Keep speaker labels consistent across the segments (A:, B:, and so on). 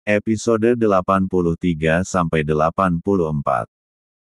A: Episode 83-84.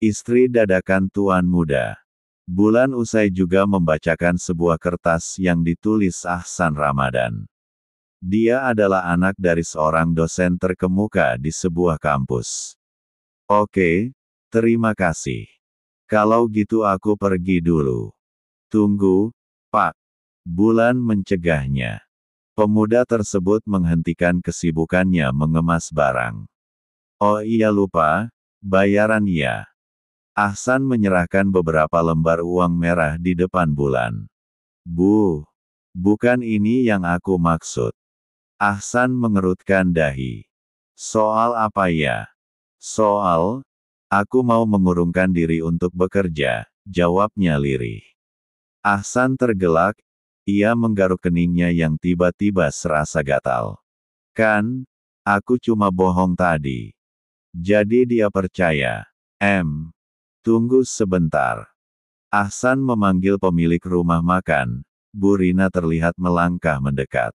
A: Istri dadakan tuan muda. Bulan usai juga membacakan sebuah kertas yang ditulis Ahsan Ramadan. Dia adalah anak dari seorang dosen terkemuka di sebuah kampus. Oke, terima kasih. Kalau gitu aku pergi dulu. Tunggu, Pak. Bulan mencegahnya. Pemuda tersebut menghentikan kesibukannya mengemas barang. Oh iya lupa, bayaran ya. Ahsan menyerahkan beberapa lembar uang merah di depan Bulan. Bu, bukan ini yang aku maksud. Ahsan mengerutkan dahi. Soal apa ya? Soal, aku mau mengurungkan diri untuk bekerja, jawabnya lirih. Ahsan tergelak. Ia menggaruk keningnya yang tiba-tiba serasa gatal. Kan, aku cuma bohong tadi. Jadi dia percaya. Tunggu sebentar. Ahsan memanggil pemilik rumah makan. Bu Rina terlihat melangkah mendekat.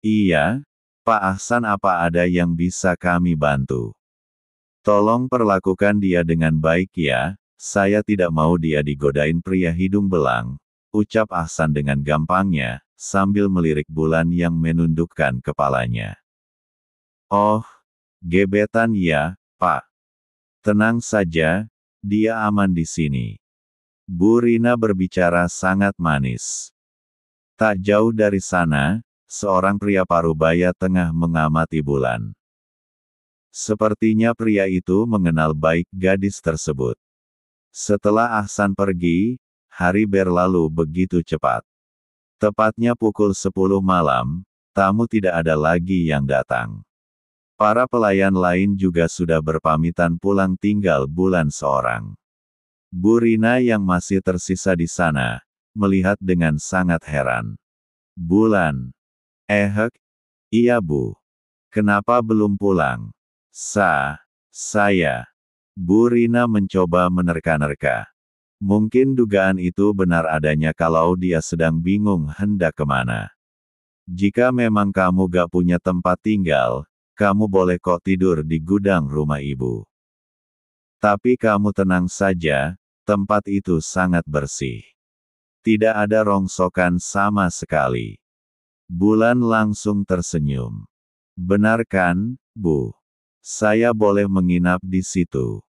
A: Iya, Pak Ahsan, apa ada yang bisa kami bantu? Tolong perlakukan dia dengan baik ya, saya tidak mau dia digodain pria hidung belang. Ucap Ahsan dengan gampangnya, sambil melirik Bulan yang menundukkan kepalanya. Oh, gebetan ya, Pak. Tenang saja, dia aman di sini. Bu Rina berbicara sangat manis. Tak jauh dari sana, seorang pria parubaya tengah mengamati Bulan. Sepertinya pria itu mengenal baik gadis tersebut. Setelah Ahsan pergi, hari berlalu begitu cepat. Tepatnya pukul 10 malam, tamu tidak ada lagi yang datang. Para pelayan lain juga sudah berpamitan pulang, tinggal Bulan seorang. Bu Rina yang masih tersisa di sana, melihat dengan sangat heran. Bulan. Iya Bu. Kenapa belum pulang? Saya. Bu Rina mencoba menerka-nerka. Mungkin dugaan itu benar adanya kalau dia sedang bingung hendak kemana. Jika memang kamu gak punya tempat tinggal, kamu boleh kok tidur di gudang rumah ibu. Tapi kamu tenang saja, tempat itu sangat bersih. Tidak ada rongsokan sama sekali. Bulan langsung tersenyum. Benar kan, Bu? Saya boleh menginap di situ?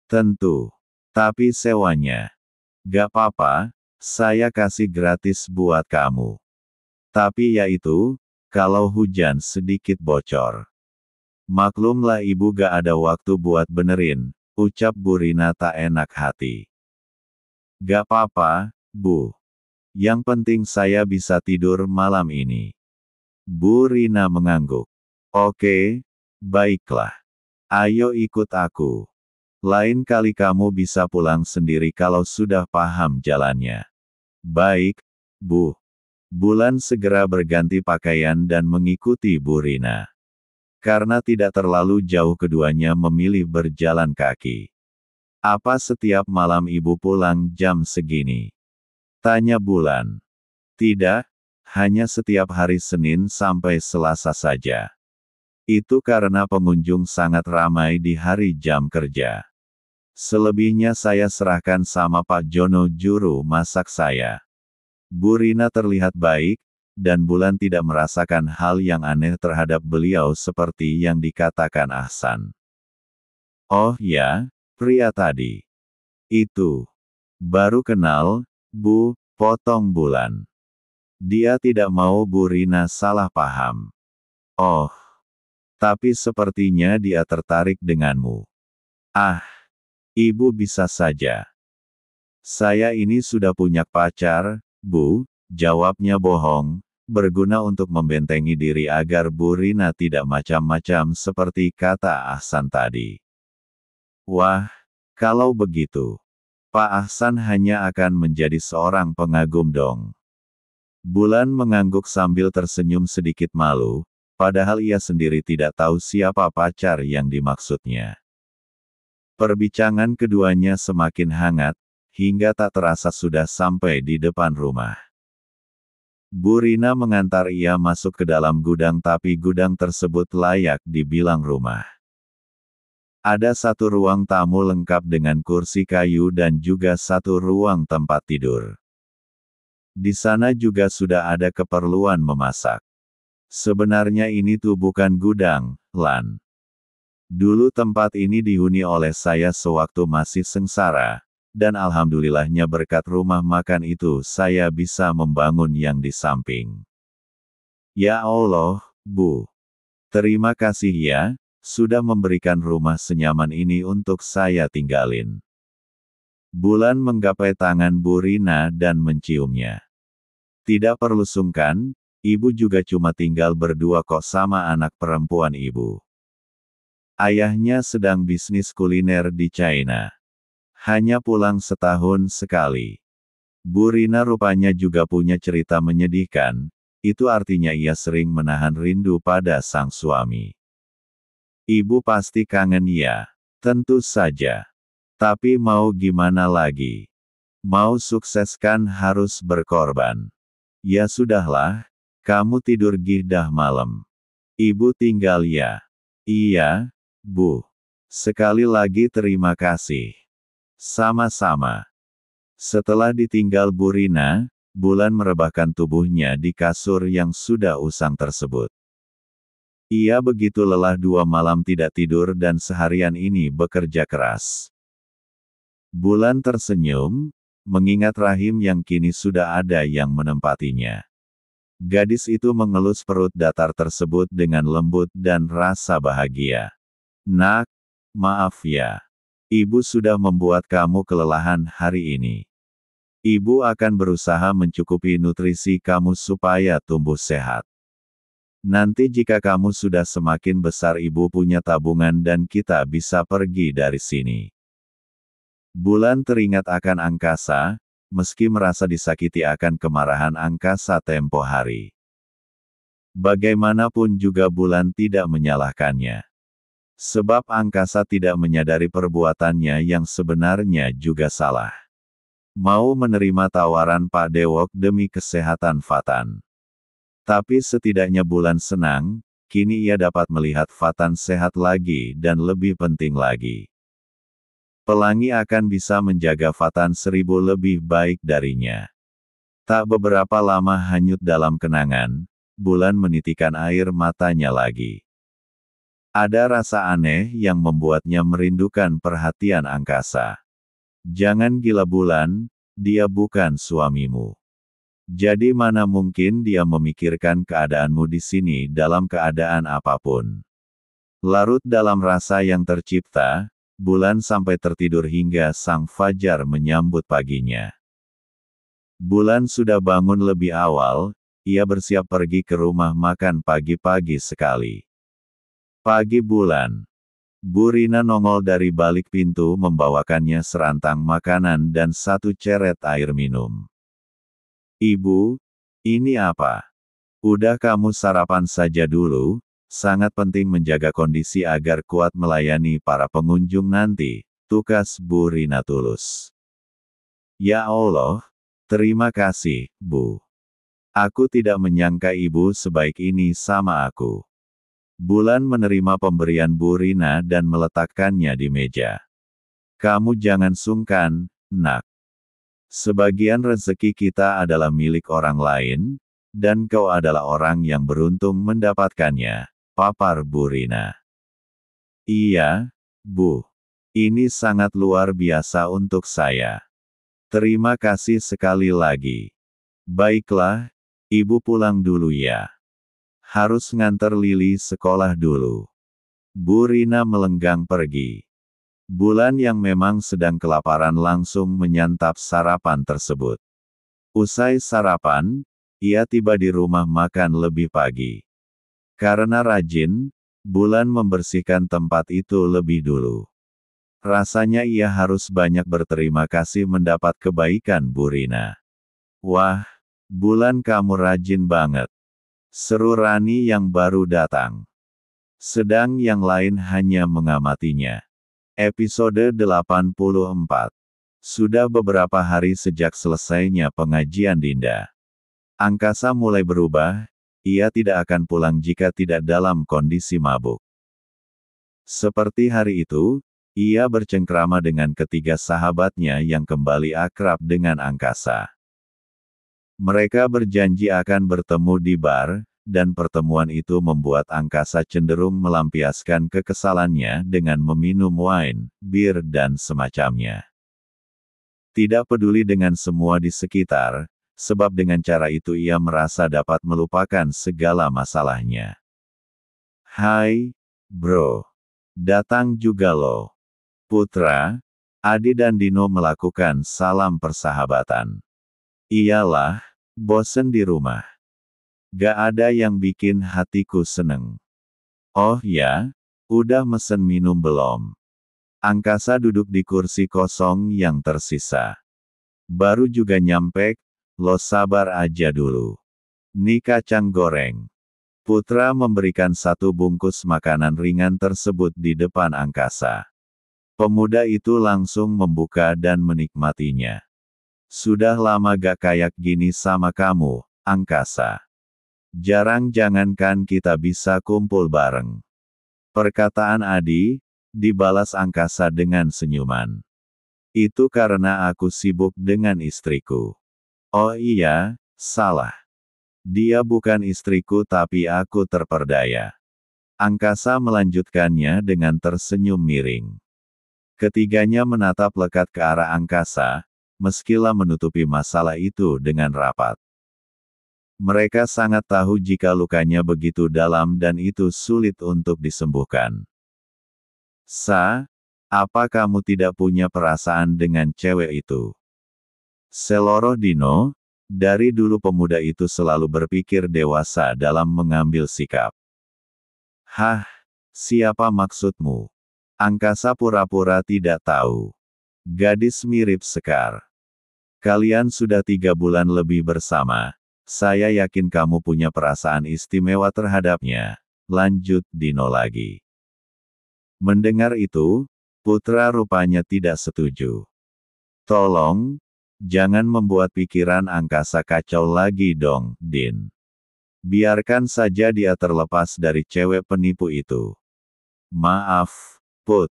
A: Tentu. Tapi sewanya. Gak apa-apa, saya kasih gratis buat kamu. Tapi ya itu, kalau hujan sedikit bocor. Maklumlah ibu gak ada waktu buat benerin, ucap Bu Rina tak enak hati. Gak apa-apa, Bu. Yang penting saya bisa tidur malam ini. Bu Rina mengangguk. Oke, baiklah. Ayo ikut aku. Lain kali kamu bisa pulang sendiri kalau sudah paham jalannya. Baik, Bu. Bulan segera berganti pakaian dan mengikuti Bu Rina. Karena tidak terlalu jauh keduanya memilih berjalan kaki. Apa setiap malam ibu pulang jam segini? Tanya Bulan. Tidak, hanya setiap hari Senin sampai Selasa saja. Itu karena pengunjung sangat ramai di hari jam kerja. Selebihnya saya serahkan sama Pak Jono, juru masak saya. Bu Rina terlihat baik, dan Bulan tidak merasakan hal yang aneh terhadap beliau seperti yang dikatakan Ahsan. Oh ya, pria tadi. Itu. Baru kenal, Bu, potong Bulan. Dia tidak mau Bu Rina salah paham. Oh. Tapi sepertinya dia tertarik denganmu. Ah. Ibu bisa saja. Saya ini sudah punya pacar, Bu, jawabnya bohong, berguna untuk membentengi diri agar Bu Rina tidak macam-macam seperti kata Ahsan tadi. Wah, kalau begitu, Pak Ahsan hanya akan menjadi seorang pengagum dong. Bulan mengangguk sambil tersenyum sedikit malu, padahal ia sendiri tidak tahu siapa pacar yang dimaksudnya. Perbincangan keduanya semakin hangat, hingga tak terasa sudah sampai di depan rumah. Bu Rina mengantar ia masuk ke dalam gudang tapi gudang tersebut layak dibilang rumah. Ada satu ruang tamu lengkap dengan kursi kayu dan juga satu ruang tempat tidur. Di sana juga sudah ada keperluan memasak. Sebenarnya ini tuh bukan gudang, Lan. Dulu tempat ini dihuni oleh saya sewaktu masih sengsara, dan alhamdulillahnya berkat rumah makan itu saya bisa membangun yang di samping. Ya Allah, Bu. Terima kasih ya, sudah memberikan rumah senyaman ini untuk saya tinggalin. Bulan menggapai tangan Bu Rina dan menciumnya. Tidak perlu sungkan, ibu juga cuma tinggal berdua kok sama anak perempuan ibu. Ayahnya sedang bisnis kuliner di China. Hanya pulang setahun sekali. Bu Rina rupanya juga punya cerita menyedihkan, itu artinya ia sering menahan rindu pada sang suami. Ibu pasti kangen ya? Tentu saja. Tapi mau gimana lagi? Mau sukses kan harus berkorban. Ya sudahlah, kamu tidur dah malam. Ibu tinggal ya. Iya, Bu. Sekali lagi terima kasih. Sama-sama. Setelah ditinggal Bu Rina, Bulan merebahkan tubuhnya di kasur yang sudah usang tersebut. Ia begitu lelah 2 malam tidak tidur dan seharian ini bekerja keras. Bulan tersenyum, mengingat rahim yang kini sudah ada yang menempatinya. Gadis itu mengelus perut datar tersebut dengan lembut dan rasa bahagia. Nak, maaf ya. Ibu sudah membuat kamu kelelahan hari ini. Ibu akan berusaha mencukupi nutrisi kamu supaya tumbuh sehat. Nanti jika kamu sudah semakin besar ibu punya tabungan dan kita bisa pergi dari sini. Bulan teringat akan angkasa, meski merasa disakiti akan kemarahan angkasa tempo hari. Bagaimanapun juga Bulan tidak menyalahkannya. Sebab angkasa tidak menyadari perbuatannya yang sebenarnya juga salah. Mau menerima tawaran Pak Dewok demi kesehatan Fatan. Tapi setidaknya Bulan senang, kini ia dapat melihat Fatan sehat lagi dan lebih penting lagi. Pelangi akan bisa menjaga Fatan 1000 lebih baik darinya. Tak beberapa lama hanyut dalam kenangan, Bulan menitikan air matanya lagi. Ada rasa aneh yang membuatnya merindukan perhatian angkasa. Jangan gila Bulan, dia bukan suamimu. Jadi mana mungkin dia memikirkan keadaanmu di sini dalam keadaan apapun. Larut dalam rasa yang tercipta, Bulan sampai tertidur hingga sang fajar menyambut paginya. Bulan sudah bangun lebih awal, ia bersiap pergi ke rumah makan pagi-pagi sekali. Pagi Bulan. Bu Rina nongol dari balik pintu membawakannya serantang makanan dan satu ceret air minum. Ibu, ini apa? Udah kamu sarapan saja dulu, sangat penting menjaga kondisi agar kuat melayani para pengunjung nanti, tukas Bu Rina tulus. Ya Allah, terima kasih, Bu. Aku tidak menyangka ibu sebaik ini sama aku. Bulan menerima pemberian Bu Rina dan meletakkannya di meja. Kamu jangan sungkan, Nak. Sebagian rezeki kita adalah milik orang lain, dan kau adalah orang yang beruntung mendapatkannya, papar Bu Rina. Iya, Bu. Ini sangat luar biasa untuk saya. Terima kasih sekali lagi. Baiklah, Ibu pulang dulu ya. Harus nganter Lili sekolah dulu. Bu Rina melenggang pergi. Bulan yang memang sedang kelaparan langsung menyantap sarapan tersebut. Usai sarapan, ia tiba di rumah makan lebih pagi. Karena rajin, Bulan membersihkan tempat itu lebih dulu. Rasanya ia harus banyak berterima kasih mendapat kebaikan Bu Rina. Wah, Bulan kamu rajin banget. Seru Rani yang baru datang. Sedang yang lain hanya mengamatinya. Episode 84. Sudah beberapa hari sejak selesainya pengajian Dinda. Angkasa mulai berubah, ia tidak akan pulang jika tidak dalam kondisi mabuk. Seperti hari itu, ia bercengkrama dengan ketiga sahabatnya yang kembali akrab dengan angkasa. Mereka berjanji akan bertemu di bar, dan pertemuan itu membuat angkasa cenderung melampiaskan kekesalannya dengan meminum wine, bir dan semacamnya. Tidak peduli dengan semua di sekitar, sebab dengan cara itu ia merasa dapat melupakan segala masalahnya. Hai, bro. Datang juga lo. Putra, Adi dan Dino melakukan salam persahabatan. Iyalah, bosen di rumah. Gak ada yang bikin hatiku seneng. Oh ya, udah mesen minum belum? Angkasa duduk di kursi kosong yang tersisa. Baru juga nyampe, lo sabar aja dulu. Nih kacang goreng. Putra memberikan satu bungkus makanan ringan tersebut di depan angkasa. Pemuda itu langsung membuka dan menikmatinya. Sudah lama gak kayak gini sama kamu, angkasa. Jarang jangankan kita bisa kumpul bareng. Perkataan Adi, dibalas angkasa dengan senyuman. Itu karena aku sibuk dengan istriku. Oh iya, salah. Dia bukan istriku tapi aku terperdaya. Angkasa melanjutkannya dengan tersenyum miring. Ketiganya menatap lekat ke arah angkasa, meskilah menutupi masalah itu dengan rapat. Mereka sangat tahu jika lukanya begitu dalam dan itu sulit untuk disembuhkan. Apa kamu tidak punya perasaan dengan cewek itu? Seloroh Dino, dari dulu pemuda itu selalu berpikir dewasa dalam mengambil sikap. Hah, siapa maksudmu? Angkasa pura-pura tidak tahu. Gadis mirip Sekar. Kalian sudah 3 bulan lebih bersama, saya yakin kamu punya perasaan istimewa terhadapnya, lanjut Dino lagi. Mendengar itu, Putra rupanya tidak setuju. Tolong, jangan membuat pikiran angkasa kacau lagi dong, Din. Biarkan saja dia terlepas dari cewek penipu itu. Maaf, Put.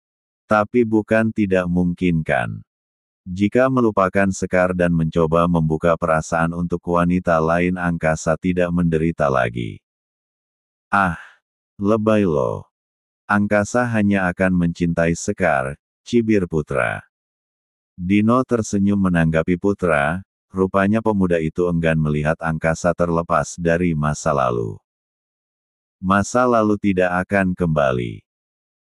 A: Tapi bukan tidak mungkin kan. Jika melupakan Sekar dan mencoba membuka perasaan untuk wanita lain angkasa tidak menderita lagi. Ah, lebay lo. Angkasa hanya akan mencintai Sekar, cibir Putra. Dino tersenyum menanggapi Putra, rupanya pemuda itu enggan melihat angkasa terlepas dari masa lalu. Masa lalu tidak akan kembali.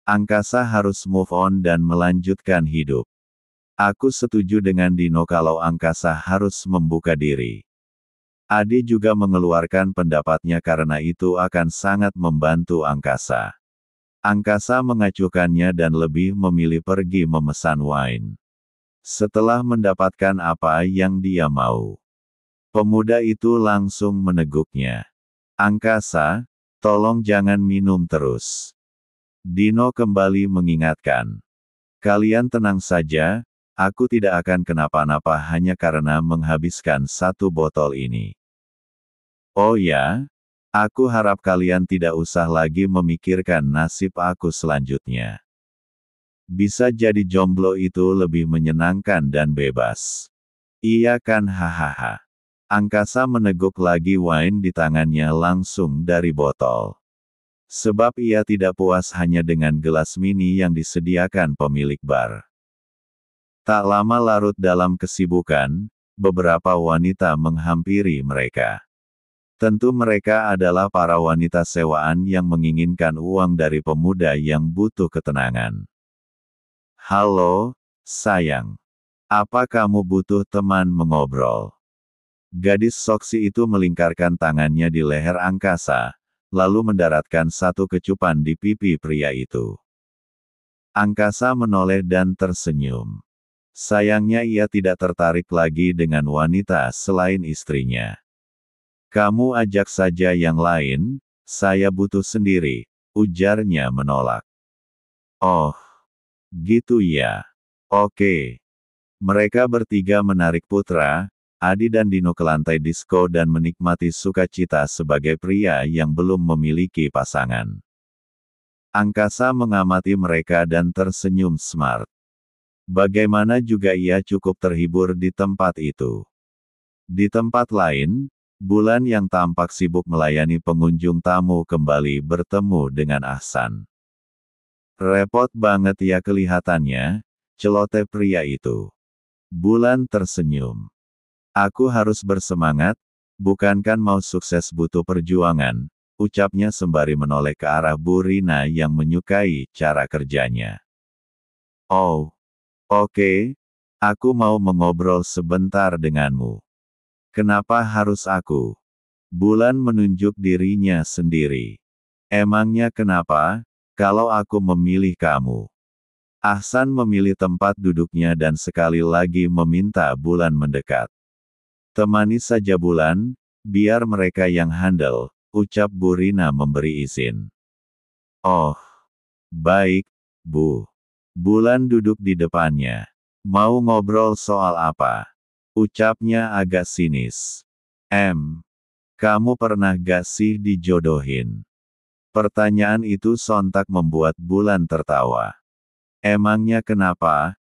A: Angkasa harus move on dan melanjutkan hidup. Aku setuju dengan Dino kalau angkasa harus membuka diri. Adi juga mengeluarkan pendapatnya karena itu akan sangat membantu angkasa. Angkasa mengacuhkannya dan lebih memilih pergi memesan wine. Setelah mendapatkan apa yang dia mau, pemuda itu langsung meneguknya. Angkasa, tolong jangan minum terus. Dino kembali mengingatkan. Kalian tenang saja, aku tidak akan kenapa-napa hanya karena menghabiskan 1 botol ini. Oh ya? Aku harap kalian tidak usah lagi memikirkan nasib aku selanjutnya. Bisa jadi jomblo itu lebih menyenangkan dan bebas. Iya kan hahaha. Angkasa meneguk lagi wine di tangannya langsung dari botol. Sebab ia tidak puas hanya dengan gelas mini yang disediakan pemilik bar. Tak lama larut dalam kesibukan, beberapa wanita menghampiri mereka. Tentu mereka adalah para wanita sewaan yang menginginkan uang dari pemuda yang butuh ketenangan. Halo, sayang. Apa kamu butuh teman mengobrol? Gadis soksi itu melingkarkan tangannya di leher angkasa, lalu mendaratkan satu kecupan di pipi pria itu. Angkasa menoleh dan tersenyum. Sayangnya ia tidak tertarik lagi dengan wanita selain istrinya. Kamu ajak saja yang lain, saya butuh sendiri, ujarnya menolak. Oh. Gitu ya. Oke. Mereka bertiga menarik Putra, Adi dan Dino ke lantai disko dan menikmati sukacita sebagai pria yang belum memiliki pasangan. Angkasa mengamati mereka dan tersenyum smart. Bagaimana juga ia cukup terhibur di tempat itu. Di tempat lain, Bulan yang tampak sibuk melayani pengunjung tamu kembali bertemu dengan Ahsan. Repot banget ya kelihatannya, celoteh pria itu. Bulan tersenyum. Aku harus bersemangat, bukankan mau sukses butuh perjuangan, ucapnya sembari menoleh ke arah Bu Rina yang menyukai cara kerjanya. Oh, oke, aku mau mengobrol sebentar denganmu. Kenapa harus aku? Bulan menunjuk dirinya sendiri. Emangnya kenapa, kalau aku memilih kamu? Ahsan memilih tempat duduknya dan sekali lagi meminta Bulan mendekat. Temani saja Bulan, biar mereka yang handle, ucap Bu Rina memberi izin. Oh, baik, Bu. Bulan duduk di depannya. Mau ngobrol soal apa? Ucapnya agak sinis. Kamu pernah gak sih dijodohin? Pertanyaan itu sontak membuat Bulan tertawa. Emangnya kenapa?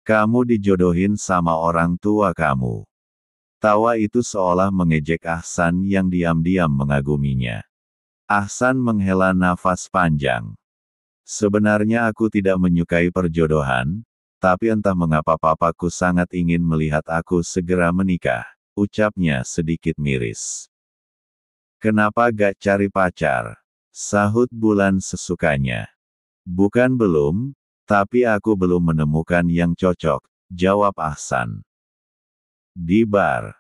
A: Kamu dijodohin sama orang tua kamu. Tawa itu seolah mengejek Ahsan yang diam-diam mengaguminya. Ahsan menghela nafas panjang. Sebenarnya aku tidak menyukai perjodohan, tapi entah mengapa papaku sangat ingin melihat aku segera menikah, ucapnya sedikit miris. Kenapa gak cari pacar? Sahut Bulan sesukanya. Bukan belum, tapi aku belum menemukan yang cocok, jawab Ahsan. Di bar.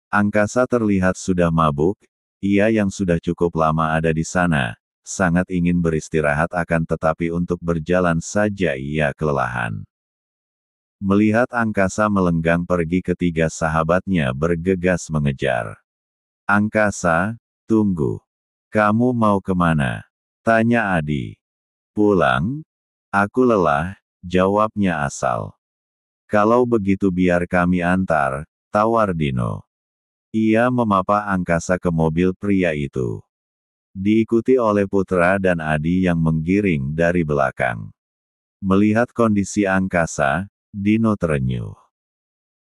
A: Angkasa terlihat sudah mabuk, ia yang sudah cukup lama ada di sana, sangat ingin beristirahat akan tetapi untuk berjalan saja ia kelelahan. Melihat Angkasa melenggang pergi ketiga sahabatnya bergegas mengejar. Angkasa, tunggu. Kamu mau kemana? Tanya Adi. Pulang? Aku lelah, jawabnya Asal. Kalau begitu biar kami antar, tawar Dino. Ia memapa Angkasa ke mobil pria itu. Diikuti oleh Putra dan Adi yang menggiring dari belakang. Melihat kondisi Angkasa, Dino terenyuh.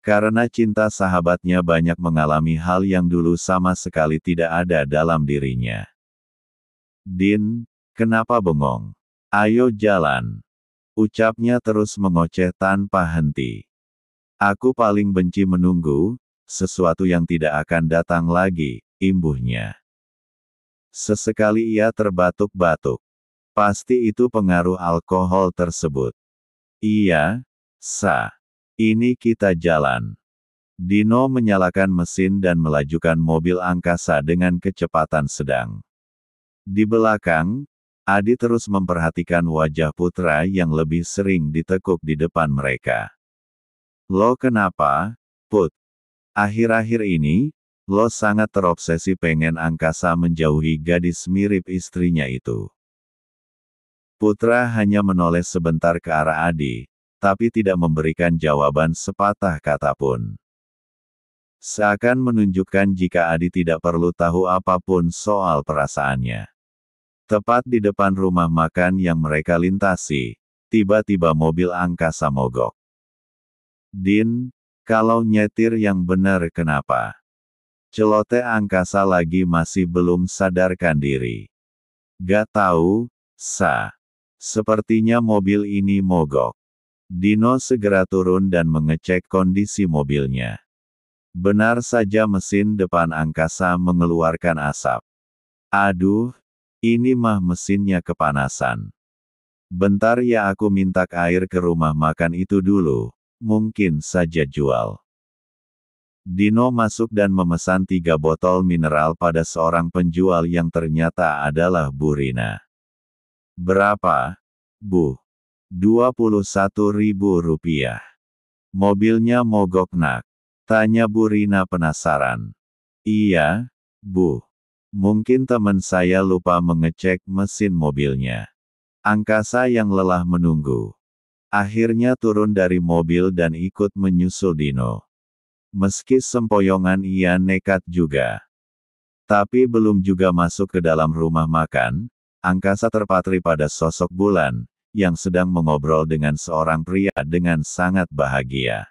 A: Karena cinta sahabatnya banyak mengalami hal yang dulu sama sekali tidak ada dalam dirinya. Din, kenapa bengong? Ayo jalan. Ucapnya terus mengoceh tanpa henti. Aku paling benci menunggu, sesuatu yang tidak akan datang lagi, imbuhnya. Sesekali ia terbatuk-batuk. Pasti itu pengaruh alkohol tersebut. Iya, ini kita jalan. Dino menyalakan mesin dan melajukan mobil Angkasa dengan kecepatan sedang. Di belakang, Adi terus memperhatikan wajah Putra yang lebih sering ditekuk di depan mereka. Lo kenapa, Put? Akhir-akhir ini, lo sangat terobsesi pengen Angkasa menjauhi gadis mirip istrinya itu. Putra hanya menoleh sebentar ke arah Adi, tapi tidak memberikan jawaban sepatah kata pun. Seakan menunjukkan jika Adi tidak perlu tahu apapun soal perasaannya. Tepat di depan rumah makan yang mereka lintasi, tiba-tiba mobil Angkasa mogok. Din, kalau nyetir yang benar kenapa? Celoteh Angkasa lagi masih belum sadarkan diri. Gak tahu, Sepertinya mobil ini mogok. Dino segera turun dan mengecek kondisi mobilnya. Benar saja mesin depan Angkasa mengeluarkan asap. Aduh, ini mah mesinnya kepanasan. Bentar ya aku minta air ke rumah makan itu dulu, mungkin saja jual. Dino masuk dan memesan 3 botol mineral pada seorang penjual yang ternyata adalah Bu Rina. Berapa, Bu? Rp21.000. Mobilnya mogok nak? Tanya Bu Rina penasaran. Iya, Bu. Mungkin teman saya lupa mengecek mesin mobilnya. Angkasa yang lelah menunggu. Akhirnya turun dari mobil dan ikut menyusul Dino. Meski sempoyongan ia nekat juga. Tapi belum juga masuk ke dalam rumah makan, angkasa terpatri pada sosok Bulan, yang sedang mengobrol dengan seorang pria dengan sangat bahagia.